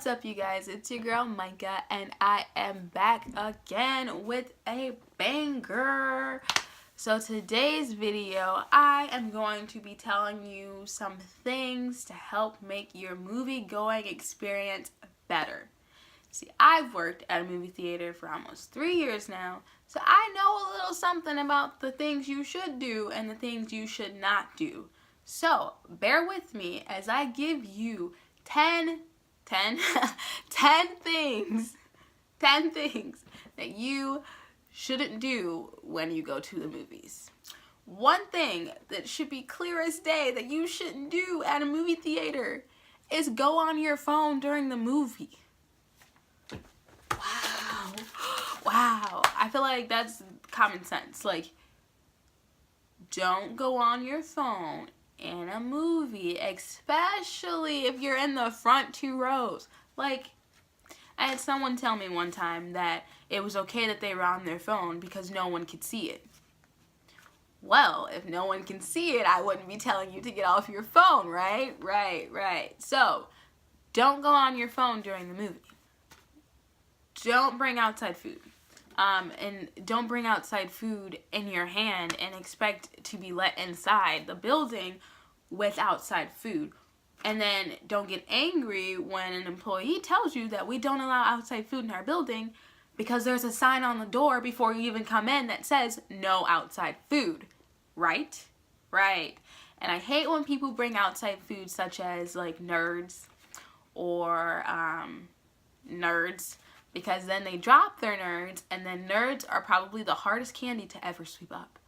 What's up, you guys? It's your girl Micah, and I am back again with a banger. So today's video, I am going to be telling you some things to help make your movie-going experience better. See, I've worked at a movie theater for almost 3 years now, so I know a little something about the things you should do and the things you should not do. So bear with me as I give you 10 things that you shouldn't do when you go to the movies. One thing that should be clear as day that you shouldn't do at a movie theater is go on your phone during the movie. Wow. I feel like that's common sense. Like, don't go on your phone in a movie, especially if you're in the front 2 rows. Like, I had someone tell me one time that it was okay that they were on their phone because no one could see it. Well, if no one can see it, I wouldn't be telling you to get off your phone, right? Right. So, don't go on your phone during the movie. Don't bring outside food. And don't bring outside food in your hand and expect to be let inside the building with outside food. And then don't get angry when an employee tells you that we don't allow outside food in our building because there's a sign on the door before you even come in that says no outside food. Right? And I hate when people bring outside food such as like nerds or nerds, because then they drop their nerds, and then nerds are probably the hardest candy to ever sweep up.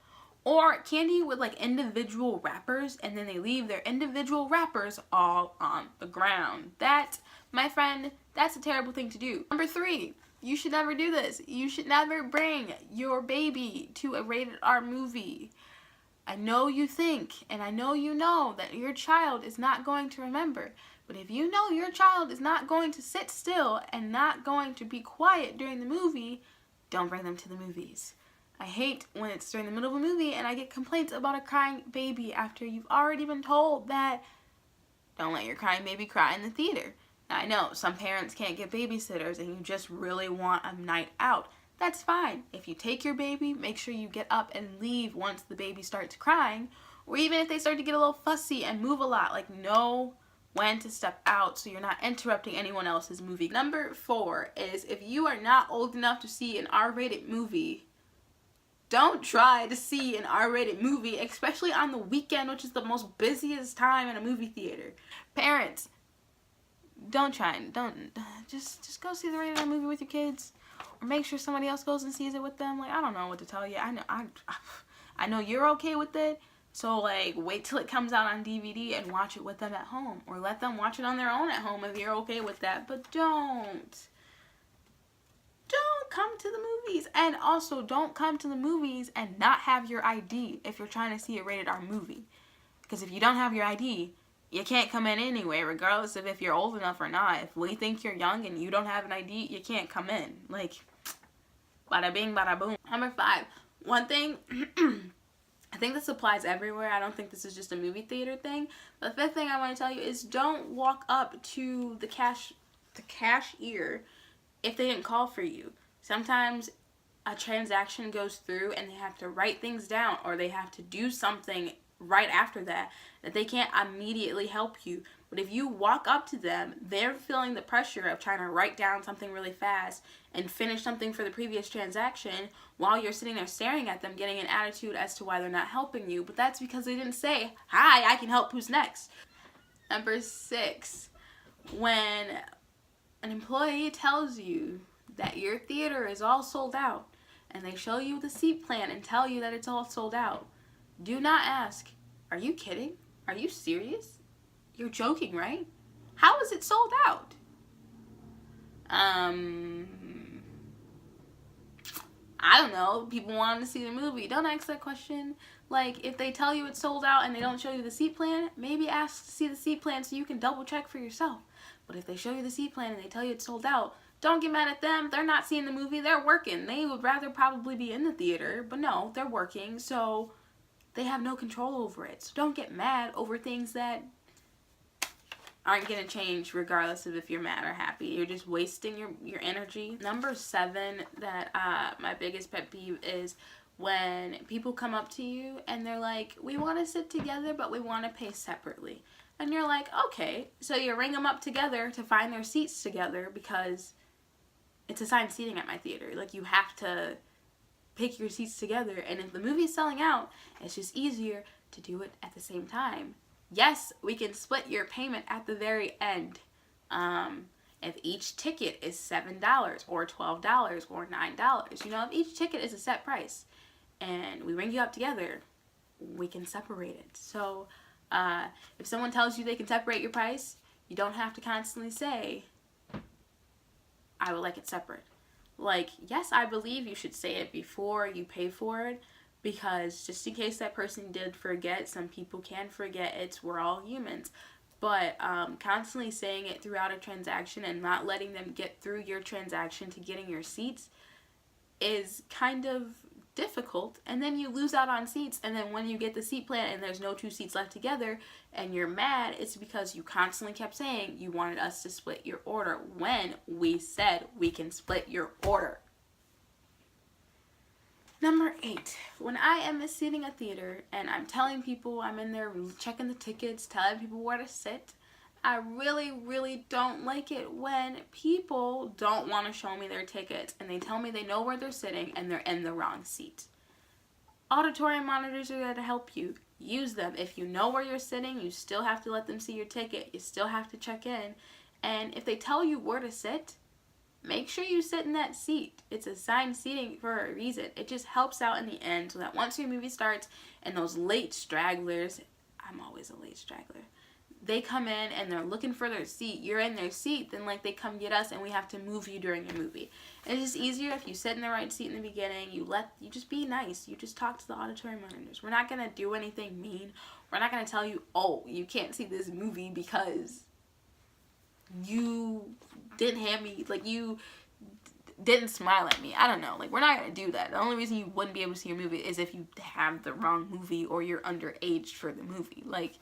Or candy with like individual wrappers, and then they leave their individual wrappers all on the ground. That, my friend, that's a terrible thing to do. Number 3, you should never do this. You should never bring your baby to a rated R movie. I know you think, and I know you know that your child is not going to remember. But if you know your child is not going to sit still and not going to be quiet during the movie, don't bring them to the movies. I hate when it's during the middle of a movie and I get complaints about a crying baby after you've already been told that don't let your crying baby cry in the theater. Now, I know some parents can't get babysitters and you just really want a night out. That's fine. If you take your baby, make sure you get up and leave once the baby starts crying, or even if they start to get a little fussy and move a lot, like know when to step out so you're not interrupting anyone else's movie. Number 4 is if you are not old enough to see an R-rated movie, don't try to see an R-rated movie, especially on the weekend, which is the most busiest time in a movie theater. Parents, don't just go see the rated R movie with your kids, or make sure somebody else goes and sees it with them. Like, I don't know what to tell you. I know you're okay with it. So, like, wait till it comes out on DVD and watch it with them at home. Or let them watch it on their own at home if you're okay with that. But don't come to the movies. And also, don't come to the movies and not have your ID if you're trying to see a rated R movie. Because if you don't have your ID, you can't come in anyway, regardless of if you're old enough or not. If we think you're young and you don't have an ID, you can't come in. Like, bada bing, bada boom. Number 5, one thing... I think this applies everywhere. I don't think this is just a movie theater thing. The 5th thing I want to tell you is don't walk up to the cashier if they didn't call for you. Sometimes a transaction goes through and they have to write things down, or they have to do something right after that they can't immediately help you. But if you walk up to them, they're feeling the pressure of trying to write down something really fast and finish something for the previous transaction while you're sitting there staring at them, getting an attitude as to why they're not helping you. But that's because they didn't say, "Hi, I can help, who's next?" Number 6, when an employee tells you that your theater is all sold out and they show you the seat plan and tell you that it's all sold out, do not ask, "Are you kidding? Are you serious? You're joking, right? How is it sold out?" I don't know. People wanted to see the movie. Don't ask that question. Like, if they tell you it's sold out and they don't show you the seat plan, maybe ask to see the seat plan so you can double check for yourself. But if they show you the seat plan and they tell you it's sold out, don't get mad at them. They're not seeing the movie. They're working. They would rather probably be in the theater, but no, they're working, so they have no control over it. So don't get mad over things that aren't going to change regardless of if you're mad or happy. You're just wasting your energy. Number 7 that my biggest pet peeve is when people come up to you and they're like, we want to sit together, but we want to pay separately. And you're like, okay. So you ring them up together to find their seats together because it's assigned seating at my theater. Like, you have to pick your seats together. And if the movie's selling out, it's just easier to do it at the same time. Yes, we can split your payment at the very end. If each ticket is $7 or $12 or $9, you know, if each ticket is a set price and we ring you up together, we can separate it. So if someone tells you they can separate your price, you don't have to constantly say, I would like it separate. Like, yes, I believe you should say it before you pay for it, because just in case that person did forget, some people can forget, we're all humans. But constantly saying it throughout a transaction and not letting them get through your transaction to getting your seats is kind of difficult. And then you lose out on seats, and then when you get the seat plan and there's no 2 seats left together and you're mad, it's because you constantly kept saying you wanted us to split your order when we said we can split your order. Number 8, when I am sitting at theater and I'm telling people, I'm in there checking the tickets, telling people where to sit, I really, really don't like it when people don't want to show me their tickets and they tell me they know where they're sitting and they're in the wrong seat. Auditorium monitors are there to help you. Use them. If you know where you're sitting, you still have to let them see your ticket. You still have to check in. And if they tell you where to sit, make sure you sit in that seat. It's assigned seating for a reason. It just helps out in the end so that once your movie starts and those late stragglers, I'm always a late straggler, they come in and they're looking for their seat, you're in their seat, then like they come get us and we have to move you during your movie. And it's just easier if you sit in the right seat in the beginning, you just be nice. You just talk to the auditorium monitors. We're not going to do anything mean. We're not going to tell you, oh, you can't see this movie because you didn't hand me, like, you didn't smile at me. I don't know. Like, we're not going to do that. The only reason you wouldn't be able to see your movie is if you have the wrong movie or you're underage for the movie. Like,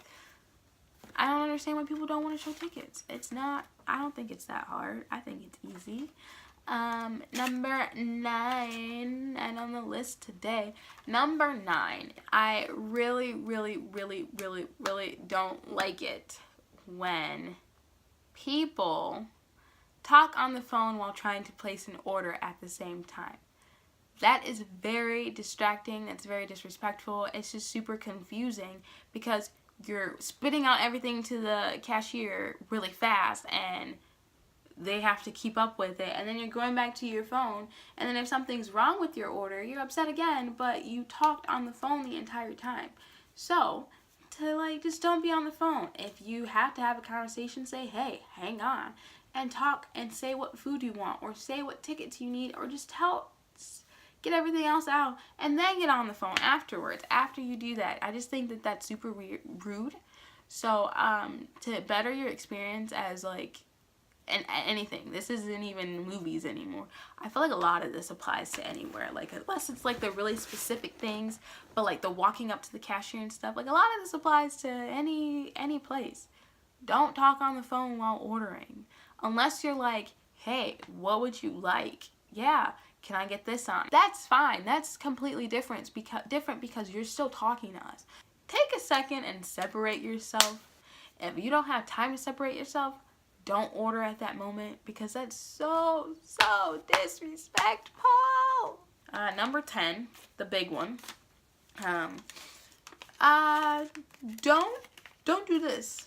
I don't understand why people don't want to show tickets. It's not, I don't think it's that hard. I think it's easy. Number 9, and on the list today, number 9, I really, really, really, really, really don't like it when people talk on the phone while trying to place an order at the same time. That is very distracting. That's very disrespectful. It's just super confusing because you're spitting out everything to the cashier really fast and they have to keep up with it, and then you're going back to your phone, and then if something's wrong with your order, you're upset again, but you talked on the phone the entire time. So, just don't be on the phone. If you have to have a conversation, say, hey, hang on, and talk and say what food you want, or say what tickets you need, or just get everything else out, and then get on the phone afterwards, after you do that. I just think that that's super rude. So, to better your experience as, and anything, this isn't even movies anymore. I feel like a lot of this applies to anywhere, unless it's the really specific things, but the walking up to the cashier and stuff, a lot of this applies to any place. Don't talk on the phone while ordering, unless you're like, hey, what would you like? Yeah, can I get this on? That's fine. That's completely different because you're still talking to us. Take a second and separate yourself. If you don't have time to separate yourself, don't order at that moment, because that's so disrespectful. Number 10, the big one. Don't do this.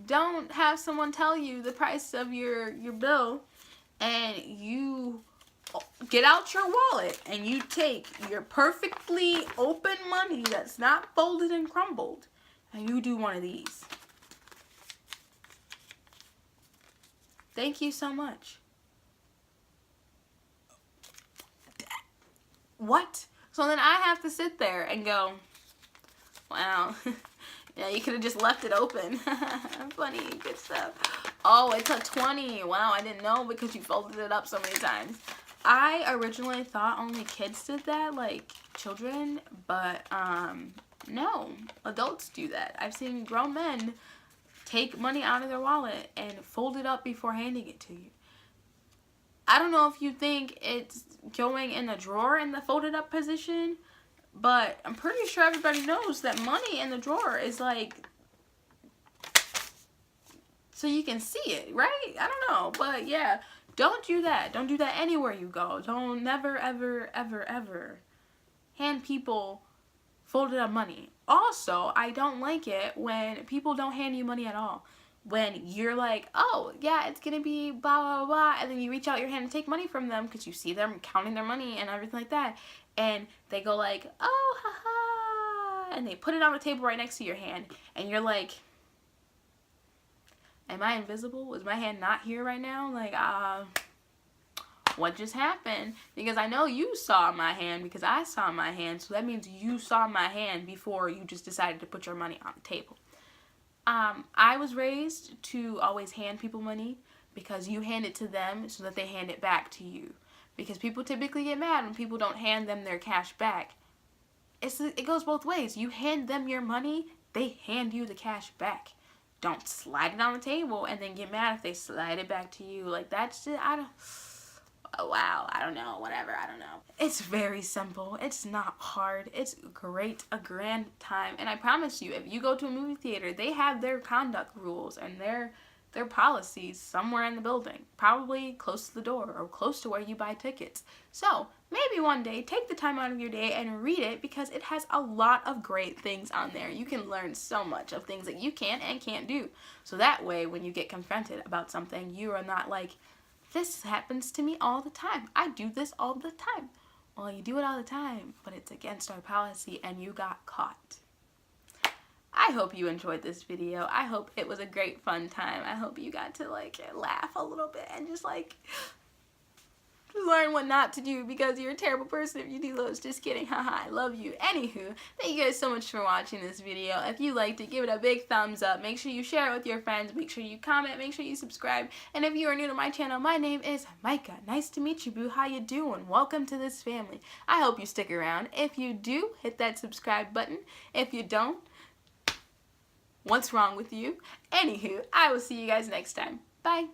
Don't have someone tell you the price of your bill and you get out your wallet and you take your perfectly open money that's not folded and crumbled and you do one of these. Thank you so much. What? So then I have to sit there and go, wow, yeah, you could have just left it open. Funny, good stuff. Oh, it's a 20. Wow, I didn't know because you folded it up so many times. I originally thought only kids did that, like children, but no, adults do that. I've seen grown men take money out of their wallet and fold it up before handing it to you. I don't know if you think it's going in the drawer in the folded up position, but I'm pretty sure everybody knows that money in the drawer is like, so you can see it, right? I don't know, but yeah, don't do that. Don't do that anywhere you go. Don't never, ever, ever, ever hand people folded up money. Also, I don't like it when people don't hand you money at all. When you're like, oh, yeah, it's gonna be blah, blah, blah, and then you reach out your hand to take money from them because you see them counting their money and everything like that, and they go like, oh, haha, and they put it on the table right next to your hand, and you're like, am I invisible? Was my hand not here right now? Like, what just happened? Because I know you saw my hand because I saw my hand, so that means you saw my hand before you just decided to put your money on the table. I was raised to always hand people money because you hand it to them so that they hand it back to you. Because people typically get mad when people don't hand them their cash back. It goes both ways. You hand them your money, they hand you the cash back. Don't slide it on the table and then get mad if they slide it back to you. Like, that's just, wow, I don't know, whatever, I don't know. It's very simple. It's not hard. It's great, a grand time. And I promise you, if you go to a movie theater, they have their conduct rules and their policies somewhere in the building, probably close to the door or close to where you buy tickets. So maybe one day take the time out of your day and read it because it has a lot of great things on there. You can learn so much of things that you can and can't do. So that way, when you get confronted about something, you are not like, this happens to me all the time. I do this all the time. Well, you do it all the time, but it's against our policy and you got caught. I hope you enjoyed this video. I hope it was a great fun time. I hope you got to like laugh a little bit and just like learn what not to do because you're a terrible person if you do those. Just kidding. Haha, I love you. Anywho, thank you guys so much for watching this video. If you liked it, give it a big thumbs up. Make sure you share it with your friends. Make sure you comment. Make sure you subscribe. And if you are new to my channel, my name is Micah. Nice to meet you, boo. How you doing? Welcome to this family. I hope you stick around. If you do, hit that subscribe button. If you don't, what's wrong with you? Anywho, I will see you guys next time. Bye.